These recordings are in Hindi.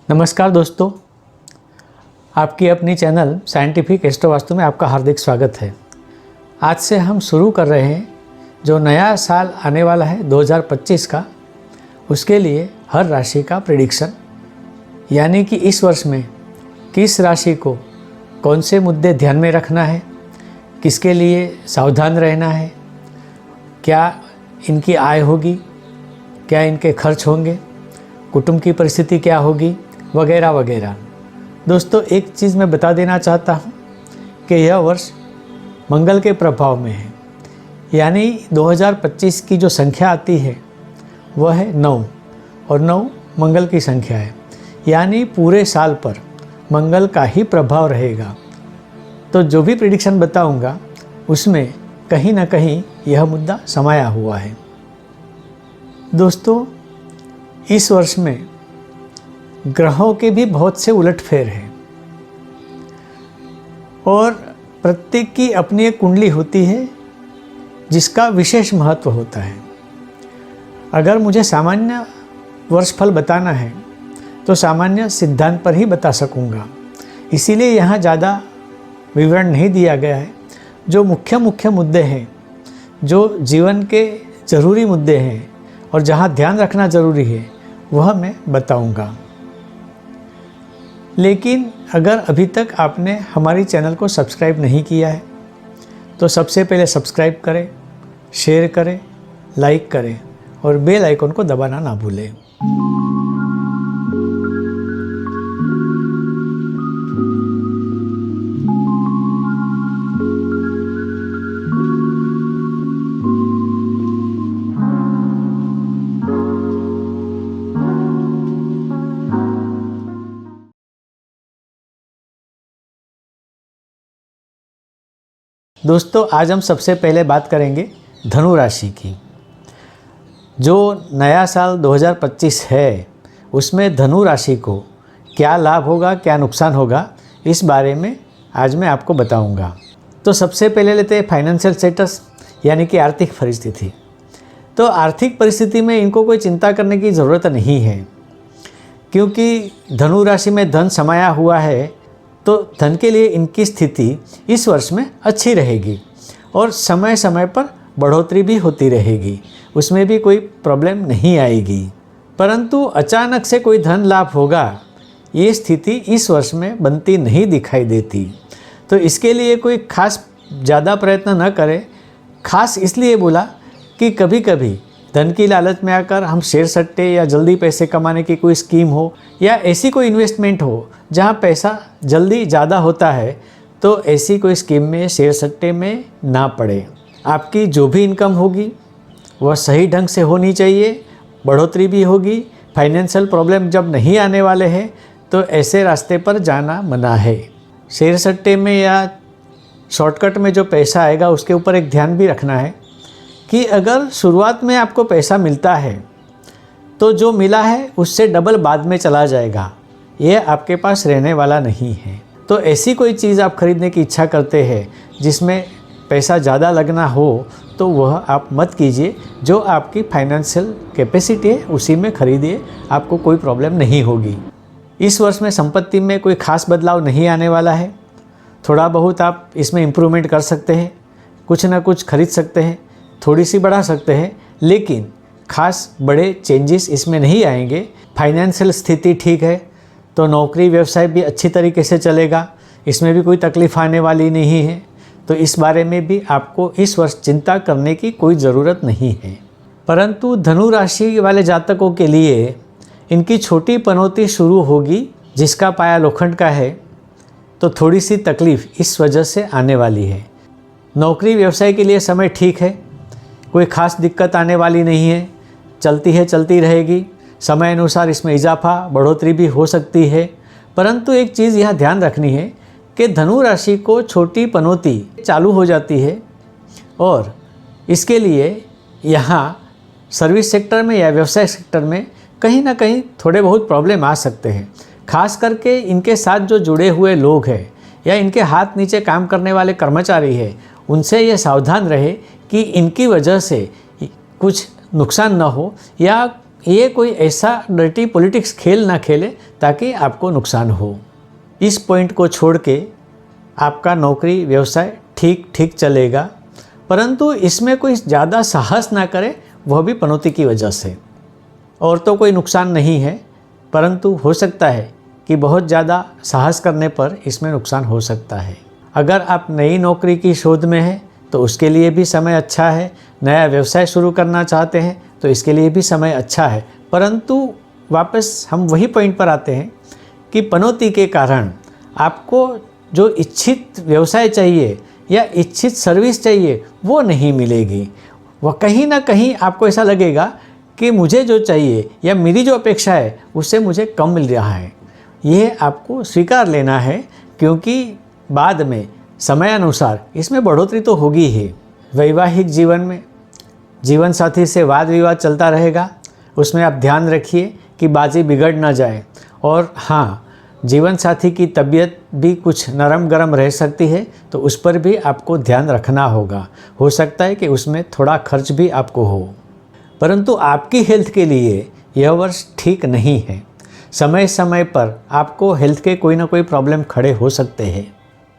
नमस्कार दोस्तों, आपकी अपनी चैनल साइंटिफिक एस्ट्रो वास्तु में आपका हार्दिक स्वागत है। आज से हम शुरू कर रहे हैं जो नया साल आने वाला है 2025 का, उसके लिए हर राशि का प्रेडिक्शन, यानी कि इस वर्ष में किस राशि को कौन से मुद्दे ध्यान में रखना है, किसके लिए सावधान रहना है, क्या इनकी आय होगी, क्या इनके खर्च होंगे, कुटुंब की परिस्थिति क्या होगी, वगैरह वगैरह। दोस्तों, एक चीज़ मैं बता देना चाहता हूँ कि यह वर्ष मंगल के प्रभाव में है, यानी 2025 की जो संख्या आती है वह है 9 और 9 मंगल की संख्या है, यानी पूरे साल पर मंगल का ही प्रभाव रहेगा। तो जो भी प्रेडिक्शन बताऊंगा उसमें कहीं ना कहीं यह मुद्दा समाया हुआ है। दोस्तों, इस वर्ष में ग्रहों के भी बहुत से उलटफेर हैं और प्रत्येक की अपनी एक कुंडली होती है जिसका विशेष महत्व होता है। अगर मुझे सामान्य वर्षफल बताना है तो सामान्य सिद्धांत पर ही बता सकूंगा, इसीलिए यहाँ ज़्यादा विवरण नहीं दिया गया है। जो मुख्य मुद्दे हैं, जो जीवन के ज़रूरी मुद्दे हैं और जहाँ ध्यान रखना ज़रूरी है, वह मैं बताऊंगा। लेकिन अगर अभी तक आपने हमारी चैनल को सब्सक्राइब नहीं किया है तो सबसे पहले सब्सक्राइब करें, शेयर करें, लाइक करें और बेल आइकन को दबाना ना भूलें। दोस्तों, आज हम सबसे पहले बात करेंगे धनु राशि की। जो नया साल 2025 है उसमें धनु राशि को क्या लाभ होगा, क्या नुकसान होगा, इस बारे में आज मैं आपको बताऊंगा। तो सबसे पहले लेते हैं फाइनेंशियल स्टेटस, यानी कि आर्थिक परिस्थिति। तो आर्थिक परिस्थिति में इनको कोई चिंता करने की ज़रूरत नहीं है, क्योंकि धनु राशि में धन समाया हुआ है, तो धन के लिए इनकी स्थिति इस वर्ष में अच्छी रहेगी और समय समय पर बढ़ोतरी भी होती रहेगी, उसमें भी कोई प्रॉब्लम नहीं आएगी। परंतु अचानक से कोई धन लाभ होगा, ये स्थिति इस वर्ष में बनती नहीं दिखाई देती। तो इसके लिए कोई खास ज़्यादा प्रयत्न न करें। खास इसलिए बोला कि कभी कभी धन की लालच में आकर हम शेयर सट्टे या जल्दी पैसे कमाने की कोई स्कीम हो या ऐसी कोई इन्वेस्टमेंट हो जहां पैसा जल्दी ज़्यादा होता है, तो ऐसी कोई स्कीम में, शेयर सट्टे में ना पड़े। आपकी जो भी इनकम होगी वह सही ढंग से होनी चाहिए, बढ़ोतरी भी होगी। फाइनेंशियल प्रॉब्लम जब नहीं आने वाले हैं तो ऐसे रास्ते पर जाना मना है। शेयर सट्टे में या शॉर्टकट में जो पैसा आएगा उसके ऊपर एक ध्यान भी रखना है कि अगर शुरुआत में आपको पैसा मिलता है तो जो मिला है उससे डबल बाद में चला जाएगा, यह आपके पास रहने वाला नहीं है। तो ऐसी कोई चीज़ आप खरीदने की इच्छा करते हैं जिसमें पैसा ज़्यादा लगना हो तो वह आप मत कीजिए। जो आपकी फाइनेंशियल कैपेसिटी है उसी में खरीदिए, आपको कोई प्रॉब्लम नहीं होगी। इस वर्ष में संपत्ति में कोई खास बदलाव नहीं आने वाला है। थोड़ा बहुत आप इसमें इम्प्रूवमेंट कर सकते हैं, कुछ ना कुछ खरीद सकते हैं, थोड़ी सी बढ़ा सकते हैं, लेकिन खास बड़े चेंजेस इसमें नहीं आएंगे। फाइनेंशियल स्थिति ठीक है तो नौकरी व्यवसाय भी अच्छी तरीके से चलेगा, इसमें भी कोई तकलीफ आने वाली नहीं है। तो इस बारे में भी आपको इस वर्ष चिंता करने की कोई ज़रूरत नहीं है। परंतु धनु राशि वाले जातकों के लिए इनकी छोटी पनौती शुरू होगी, जिसका पाया लोखंड का है, तो थोड़ी सी तकलीफ इस वजह से आने वाली है। नौकरी व्यवसाय के लिए समय ठीक है, कोई ख़ास दिक्कत आने वाली नहीं है, चलती रहेगी। समय अनुसार इसमें इजाफा बढ़ोतरी भी हो सकती है। परंतु एक चीज़ यहाँ ध्यान रखनी है कि धनु राशि को छोटी पनौती चालू हो जाती है और इसके लिए यहाँ सर्विस सेक्टर में या व्यवसाय सेक्टर में कहीं ना कहीं थोड़े बहुत प्रॉब्लम आ सकते हैं। खास करके इनके साथ जो जुड़े हुए लोग हैं या इनके हाथ नीचे काम करने वाले कर्मचारी हैं, उनसे ये सावधान रहे कि इनकी वजह से कुछ नुकसान न हो या ये कोई ऐसा डर्टी पॉलिटिक्स खेल ना खेले ताकि आपको नुकसान हो। इस पॉइंट को छोड़ के आपका नौकरी व्यवसाय ठीक ठीक चलेगा, परंतु इसमें कोई ज़्यादा साहस ना करे, वह भी पनौती की वजह से। और तो कोई नुकसान नहीं है, परंतु हो सकता है कि बहुत ज़्यादा साहस करने पर इसमें नुकसान हो सकता है। अगर आप नई नौकरी की शोध में हैं तो उसके लिए भी समय अच्छा है। नया व्यवसाय शुरू करना चाहते हैं तो इसके लिए भी समय अच्छा है। परंतु वापस हम वही पॉइंट पर आते हैं कि पनौती के कारण आपको जो इच्छित व्यवसाय चाहिए या इच्छित सर्विस चाहिए वो नहीं मिलेगी। वह कहीं ना कहीं आपको ऐसा लगेगा कि मुझे जो चाहिए या मेरी जो अपेक्षा है उससे मुझे कम मिल रहा है। यह आपको स्वीकार लेना है, क्योंकि बाद में समय अनुसार इसमें बढ़ोतरी तो होगी ही। वैवाहिक जीवन में जीवन साथी से वाद विवाद चलता रहेगा, उसमें आप ध्यान रखिए कि बाजी बिगड़ ना जाए। और हाँ, जीवन साथी की तबीयत भी कुछ नरम गरम रह सकती है, तो उस पर भी आपको ध्यान रखना होगा। हो सकता है कि उसमें थोड़ा खर्च भी आपको हो, परंतु आपकी हेल्थ के लिए यह वर्ष ठीक नहीं है। समय समय पर आपको हेल्थ के कोई ना कोई प्रॉब्लम खड़े हो सकते हैं,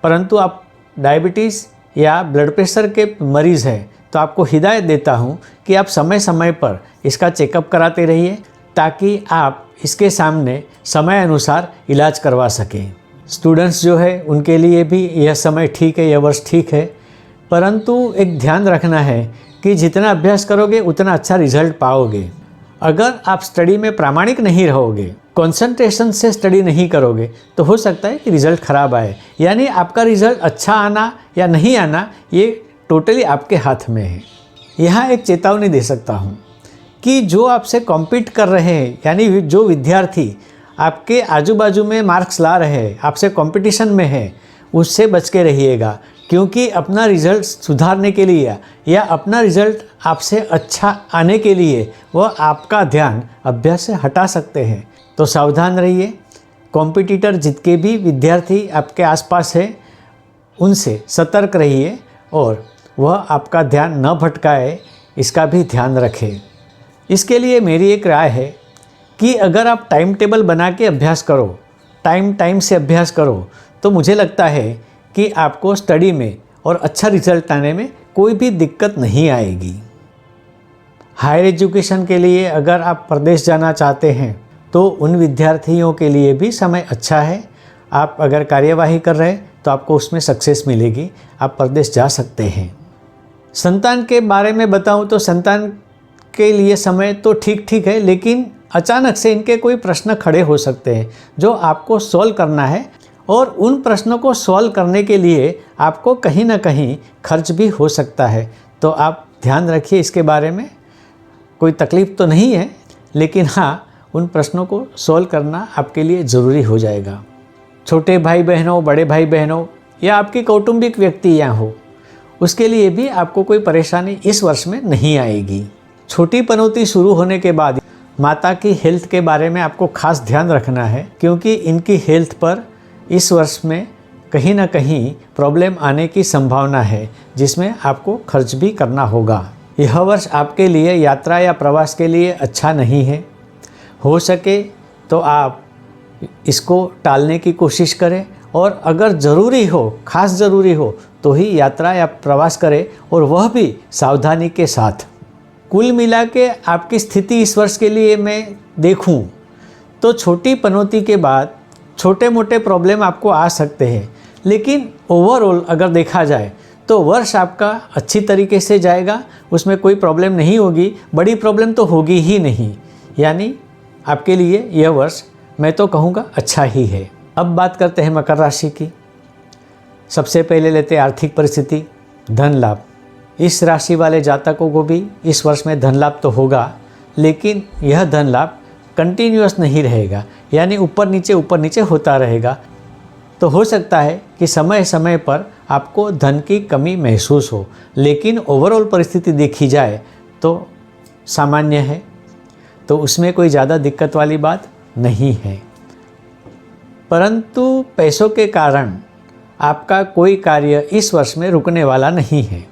परंतु आप डायबिटीज़ या ब्लड प्रेशर के मरीज़ हैं तो आपको हिदायत देता हूँ कि आप समय समय पर इसका चेकअप कराते रहिए, ताकि आप इसके सामने समय अनुसार इलाज करवा सकें। स्टूडेंट्स जो है उनके लिए भी यह समय ठीक है, यह वर्ष ठीक है, परंतु एक ध्यान रखना है कि जितना अभ्यास करोगे उतना अच्छा रिजल्ट पाओगे। अगर आप स्टडी में प्रामाणिक नहीं रहोगे, कंसंट्रेशन से स्टडी नहीं करोगे, तो हो सकता है कि रिज़ल्ट ख़राब आए। यानी आपका रिज़ल्ट अच्छा आना या नहीं आना ये टोटली आपके हाथ में है। यहाँ एक चेतावनी दे सकता हूँ कि जो आपसे कॉम्पीट कर रहे हैं, यानी जो विद्यार्थी आपके आजू बाजू में मार्क्स ला रहे हैं, आपसे कंपटीशन में है, उससे बच के रहिएगा। क्योंकि अपना रिज़ल्ट सुधारने के लिए या अपना रिज़ल्ट आपसे अच्छा आने के लिए वह आपका ध्यान अभ्यास से हटा सकते हैं। तो सावधान रहिए। कॉम्पिटिटर जितने भी विद्यार्थी आपके आसपास है उनसे सतर्क रहिए और वह आपका ध्यान न भटकाए, इसका भी ध्यान रखें। इसके लिए मेरी एक राय है कि अगर आप टाइम टेबल बना के अभ्यास करो, टाइम से अभ्यास करो, तो मुझे लगता है कि आपको स्टडी में और अच्छा रिजल्ट आने में कोई भी दिक्कत नहीं आएगी। हायर एजुकेशन के लिए अगर आप प्रदेश जाना चाहते हैं तो उन विद्यार्थियों के लिए भी समय अच्छा है। आप अगर कार्यवाही कर रहे हैं तो आपको उसमें सक्सेस मिलेगी, आप प्रदेश जा सकते हैं। संतान के बारे में बताऊं तो संतान के लिए समय तो ठीक ठीक है, लेकिन अचानक से इनके कोई प्रश्न खड़े हो सकते हैं जो आपको सॉल्व करना है, और उन प्रश्नों को सॉल्व करने के लिए आपको कहीं ना कहीं खर्च भी हो सकता है। तो आप ध्यान रखिए इसके बारे में। कोई तकलीफ़ तो नहीं है, लेकिन हाँ, उन प्रश्नों को सॉल्व करना आपके लिए ज़रूरी हो जाएगा। छोटे भाई बहनों, बड़े भाई बहनों या आपकी कौटुंबिक व्यक्ति यहाँ हो, उसके लिए भी आपको कोई परेशानी इस वर्ष में नहीं आएगी। छोटी पनौती शुरू होने के बाद माता की हेल्थ के बारे में आपको खास ध्यान रखना है, क्योंकि इनकी हेल्थ पर इस वर्ष में कहीं ना कहीं प्रॉब्लम आने की संभावना है, जिसमें आपको खर्च भी करना होगा। यह वर्ष आपके लिए यात्रा या प्रवास के लिए अच्छा नहीं है। हो सके तो आप इसको टालने की कोशिश करें, और अगर ज़रूरी हो, खास ज़रूरी हो तो ही यात्रा या प्रवास करें, और वह भी सावधानी के साथ। कुल मिला के आपकी स्थिति इस वर्ष के लिए मैं देखूं तो छोटी पनौती के बाद छोटे मोटे प्रॉब्लम आपको आ सकते हैं, लेकिन ओवरऑल अगर देखा जाए तो वर्ष आपका अच्छी तरीके से जाएगा, उसमें कोई प्रॉब्लम नहीं होगी, बड़ी प्रॉब्लम तो होगी ही नहीं। यानी आपके लिए यह वर्ष मैं तो कहूँगा अच्छा ही है। अब बात करते हैं मकर राशि की। सबसे पहले लेते हैं आर्थिक परिस्थिति, धन लाभ। इस राशि वाले जातकों को भी इस वर्ष में धन लाभ तो होगा, लेकिन यह धन लाभ कंटिन्यूअस नहीं रहेगा, यानी ऊपर नीचे होता रहेगा। तो हो सकता है कि समय समय पर आपको धन की कमी महसूस हो, लेकिन ओवरऑल परिस्थिति देखी जाए तो सामान्य है, तो उसमें कोई ज़्यादा दिक्कत वाली बात नहीं है। परंतु पैसों के कारण आपका कोई कार्य इस वर्ष में रुकने वाला नहीं है,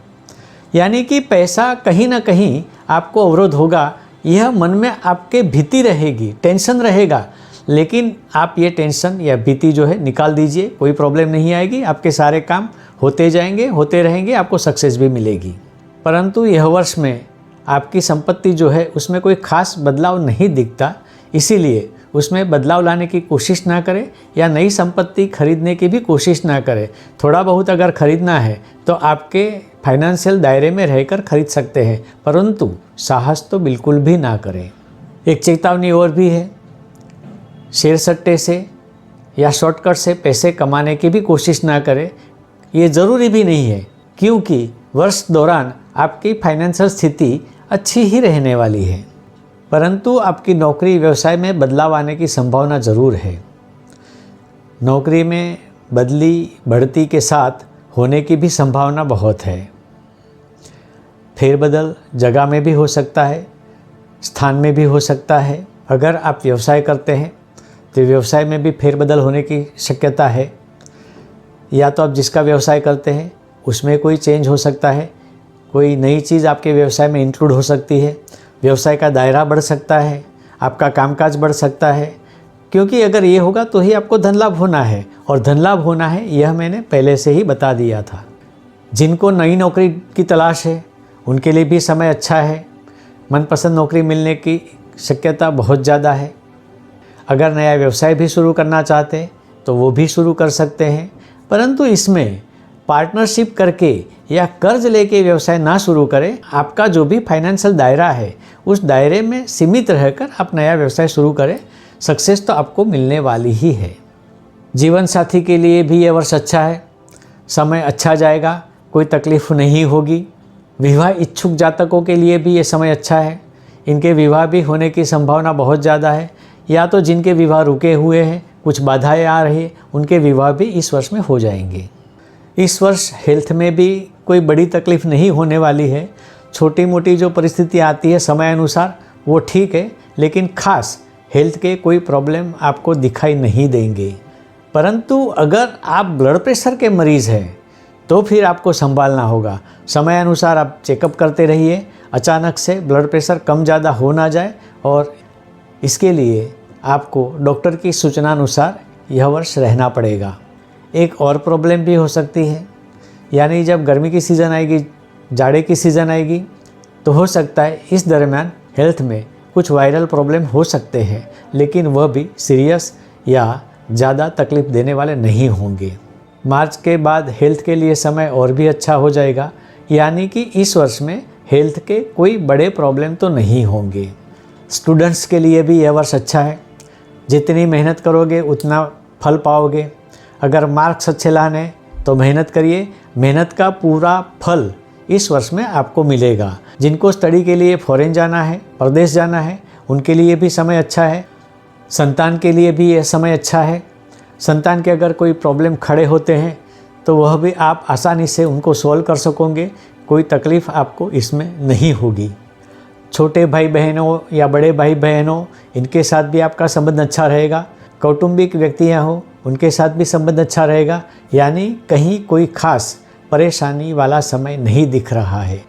यानी कि पैसा कहीं ना कहीं आपको अवरोध होगा, यह मन में आपके भीति रहेगी, टेंशन रहेगा, लेकिन आप ये टेंशन या भीति जो है निकाल दीजिए, कोई प्रॉब्लम नहीं आएगी, आपके सारे काम होते जाएंगे, होते रहेंगे, आपको सक्सेस भी मिलेगी। परंतु यह वर्ष में आपकी संपत्ति जो है उसमें कोई खास बदलाव नहीं दिखता, इसीलिए उसमें बदलाव लाने की कोशिश ना करें या नई संपत्ति खरीदने की भी कोशिश ना करें। थोड़ा बहुत अगर खरीदना है तो आपके फाइनेंशियल दायरे में रहकर खरीद सकते हैं, परंतु साहस तो बिल्कुल भी ना करें। एक चेतावनी और भी है, शेयर सट्टे से या शॉर्टकट से पैसे कमाने की भी कोशिश ना करें। ये ज़रूरी भी नहीं है, क्योंकि वर्ष दौरान आपकी फाइनेंशियल स्थिति अच्छी ही रहने वाली है, परंतु आपकी नौकरी व्यवसाय में बदलाव आने की संभावना ज़रूर है। नौकरी में बदली बढ़ती के साथ होने की भी संभावना बहुत है। फेरबदल जगह में भी हो सकता है, स्थान में भी हो सकता है। अगर आप व्यवसाय करते हैं तो व्यवसाय में भी फेरबदल होने की शक्यता है, या तो आप जिसका व्यवसाय करते हैं उसमें कोई चेंज हो सकता है, कोई नई चीज़ आपके व्यवसाय में इंक्लूड हो सकती है, व्यवसाय का दायरा बढ़ सकता है, आपका कामकाज बढ़ सकता है, क्योंकि अगर ये होगा तो ही आपको धन लाभ होना है, और धन लाभ होना है यह मैंने पहले से ही बता दिया था। जिनको नई नौकरी की तलाश है उनके लिए भी समय अच्छा है, मनपसंद नौकरी मिलने की शक्यता बहुत ज़्यादा है। अगर नया व्यवसाय भी शुरू करना चाहते हैं तो वो भी शुरू कर सकते हैं, परंतु इसमें पार्टनरशिप करके या कर्ज लेके व्यवसाय ना शुरू करें। आपका जो भी फाइनेंशियल दायरा है उस दायरे में सीमित रहकर आप नया व्यवसाय शुरू करें, सक्सेस तो आपको मिलने वाली ही है। जीवन साथी के लिए भी यह वर्ष अच्छा है, समय अच्छा जाएगा, कोई तकलीफ नहीं होगी। विवाह इच्छुक जातकों के लिए भी ये समय अच्छा है, इनके विवाह भी होने की संभावना बहुत ज़्यादा है। या तो जिनके विवाह रुके हुए हैं, कुछ बाधाएं आ रही है, उनके विवाह भी इस वर्ष में हो जाएंगे। इस वर्ष हेल्थ में भी कोई बड़ी तकलीफ़ नहीं होने वाली है। छोटी मोटी जो परिस्थिति आती है समय अनुसार वो ठीक है, लेकिन खास हेल्थ के कोई प्रॉब्लम आपको दिखाई नहीं देंगे। परंतु अगर आप ब्लड प्रेशर के मरीज़ हैं तो फिर आपको संभालना होगा। समय अनुसार आप चेकअप करते रहिए, अचानक से ब्लड प्रेशर कम ज़्यादा हो ना जाए, और इसके लिए आपको डॉक्टर की सूचना अनुसार यह वर्ष रहना पड़ेगा। एक और प्रॉब्लम भी हो सकती है, यानी जब गर्मी की सीज़न आएगी, जाड़े की सीज़न आएगी, तो हो सकता है इस दरमियान हेल्थ में कुछ वायरल प्रॉब्लम हो सकते हैं, लेकिन वह भी सीरियस या ज़्यादा तकलीफ़ देने वाले नहीं होंगे। मार्च के बाद हेल्थ के लिए समय और भी अच्छा हो जाएगा, यानी कि इस वर्ष में हेल्थ के कोई बड़े प्रॉब्लम तो नहीं होंगे। स्टूडेंट्स के लिए भी यह वर्ष अच्छा है, जितनी मेहनत करोगे उतना फल पाओगे। अगर मार्क्स अच्छे लाने तो मेहनत करिए, मेहनत का पूरा फल इस वर्ष में आपको मिलेगा। जिनको स्टडी के लिए फॉरेन जाना है, प्रदेश जाना है, उनके लिए भी समय अच्छा है। संतान के लिए भी यह समय अच्छा है। संतान के अगर कोई प्रॉब्लम खड़े होते हैं तो वह भी आप आसानी से उनको सॉल्व कर सकोगे, कोई तकलीफ़ आपको इसमें नहीं होगी। छोटे भाई बहनों या बड़े भाई बहनों, इनके साथ भी आपका संबंध अच्छा रहेगा। कौटुंबिक व्यक्तियाँ हो, उनके साथ भी संबंध अच्छा रहेगा, यानी कहीं कोई खास परेशानी वाला समय नहीं दिख रहा है।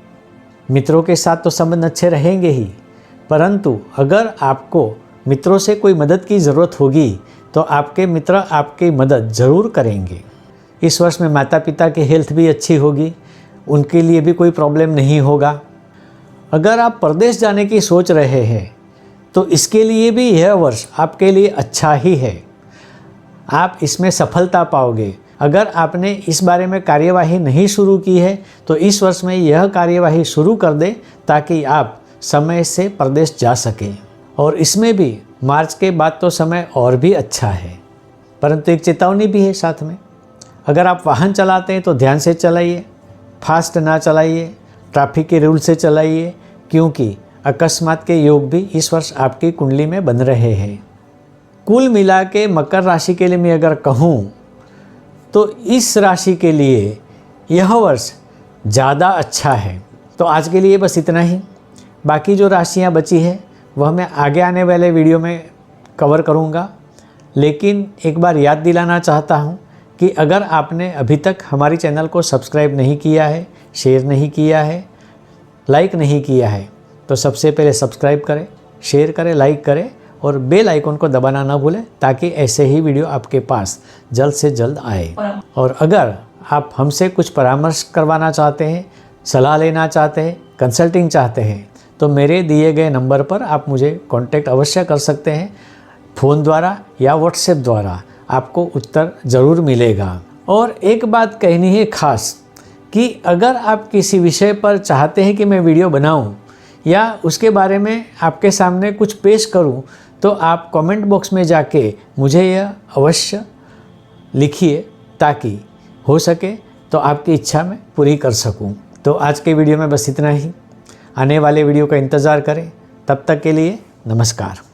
मित्रों के साथ तो संबंध अच्छे रहेंगे ही, परंतु अगर आपको मित्रों से कोई मदद की ज़रूरत होगी तो आपके मित्र आपकी मदद ज़रूर करेंगे। इस वर्ष में माता पिता की हेल्थ भी अच्छी होगी, उनके लिए भी कोई प्रॉब्लम नहीं होगा। अगर आप प्रदेश जाने की सोच रहे हैं तो इसके लिए भी यह वर्ष आपके लिए अच्छा ही है, आप इसमें सफलता पाओगे। अगर आपने इस बारे में कार्यवाही नहीं शुरू की है तो इस वर्ष में यह कार्यवाही शुरू कर दें, ताकि आप समय से प्रदेश जा सकें। और इसमें भी मार्च के बाद तो समय और भी अच्छा है, परंतु एक चेतावनी भी है साथ में। अगर आप वाहन चलाते हैं तो ध्यान से चलाइए, फास्ट ना चलाइए, ट्रैफिक के रूल से चलाइए, क्योंकि अकस्मात के योग भी इस वर्ष आपकी कुंडली में बन रहे हैं। कुल मिला के मकर राशि के लिए मैं अगर कहूँ तो इस राशि के लिए यह वर्ष ज़्यादा अच्छा है। तो आज के लिए बस इतना ही। बाकी जो राशियाँ बची है वह मैं आगे आने वाले वीडियो में कवर करूँगा, लेकिन एक बार याद दिलाना चाहता हूँ कि अगर आपने अभी तक हमारी चैनल को सब्सक्राइब नहीं किया है, शेयर नहीं किया है, लाइक नहीं किया है, तो सबसे पहले सब्सक्राइब करें, शेयर करें, लाइक करें और बेल आइकन को दबाना ना भूलें ताकि ऐसे ही वीडियो आपके पास जल्द से जल्द आए। और अगर आप हमसे कुछ परामर्श करवाना चाहते हैं, सलाह लेना चाहते हैं, कंसल्टिंग चाहते हैं तो मेरे दिए गए नंबर पर आप मुझे कांटेक्ट अवश्य कर सकते हैं। फ़ोन द्वारा या व्हाट्सएप द्वारा आपको उत्तर ज़रूर मिलेगा। और एक बात कहनी है ख़ास कि अगर आप किसी विषय पर चाहते हैं कि मैं वीडियो बनाऊं या उसके बारे में आपके सामने कुछ पेश करूं तो आप कमेंट बॉक्स में जाके मुझे यह अवश्य लिखिए ताकि हो सके तो आपकी इच्छा मैं पूरी कर सकूं। तो आज के वीडियो में बस इतना ही। आने वाले वीडियो का इंतज़ार करें। तब तक के लिए नमस्कार।